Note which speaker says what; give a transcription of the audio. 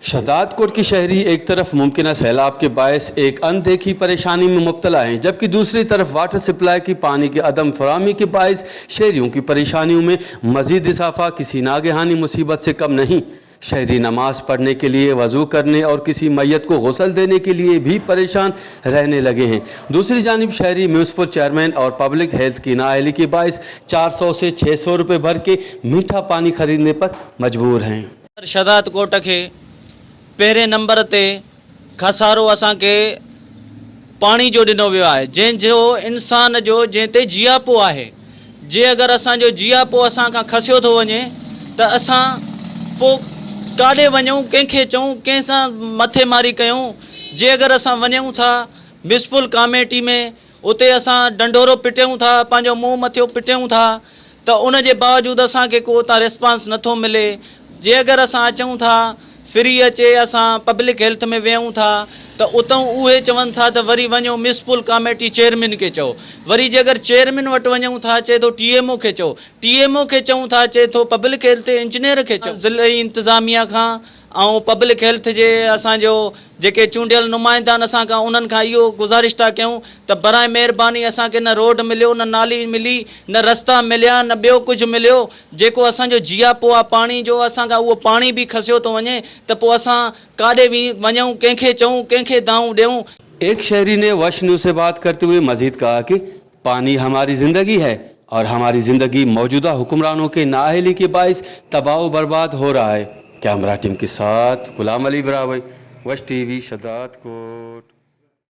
Speaker 1: शहदादकोट की शहरी एक तरफ मुमकिन सैलाब के बायस एक अनदेखी परेशानी में मुब्तला हैं, जबकि दूसरी तरफ वाटर सप्लाई की पानी की अदम फराहमी के बायस शहरियों की परेशानियों में मज़ीद इजाफा किसी नागहानी मुसीबत से कम नहीं। शहरी नमाज पढ़ने के लिए, वज़ू करने और किसी मैयत को गुस्ल देने के लिए भी परेशान रहने लगे हैं। दूसरी जानिब शहरी म्यूनसिपल चेयरमैन और पब्लिक हेल्थ की नाअहली के बायस 400 से 600 रुपये भर के मीठा पानी खरीदने पर मजबूर हैं।
Speaker 2: शहदादकोट के पहिरें नंबर ते खसारो असांखे पाणी जो ॾिनो वियो आहे, जंहिंजो इंसान जो जंहिं ते जियापो आहे। जे अगरि असांजो जियापो असां खां खसियो थो वञे त असां पोइ काॾे वञूं, कंहिंखे चऊं, कंहिंसां मथे मारी कयूं। जे अगरि असां वञूं था म्यूनसिपल कमेटी में, उते असां डंडोरो पिटियूं था, पंहिंजो मुंहुं मथियो पिटियूं था, त उन जे बावजूदि असांखे को उतां रिस्पॉन्स नथो मिले। जे अगरि असां अचूं था फ्री अचे, असां पब्लिक हेल्थ में वेहूं था त उतां उहे चवनि था त वरी वञो म्यूनसिपल कमेटी चेयरमैन खे चओ। वरी जे अगरि चेयरमैन वटि वञूं था चए थो TMO खे चओ, TMO खे चऊं था चए थो पब्लिक हेल्थ इंजीनियर खे चओ। ज़िले इंतिज़ामिया खां ऐं पब्लिक हेल्थ जे असांजो जेके चूंडियल नुमाइंदा आहिनि, असां खां उन्हनि खां इहो गुज़ारिश था कयूं त बराए महिरबानी असांखे न रोड मिलियो, न नाली मिली, न रस्ता मिलिया, न ॿियो कुझु मिलियो। जेको असांजो जियापो आहे पाणी जो, असांखां उहो पाणी बि खसियो थो वञे त पोइ असां काॾे बि वञूं, कंहिंखे चऊं, कंहिंखे दाऊं ॾियूं।
Speaker 1: एक शहरी ने वश न्यूज़ से बात करते हुए मजीद कहा कि पानी हमारी ज़िंदगी है और हमारी ज़िंदगी मौजूदा हुक्मरानों के नाअहली के बायस तबाह बर्बाद हो रहा है। कैमरा टीम के साथ गुलाम अली बराबर, वश TV शहदादकोट।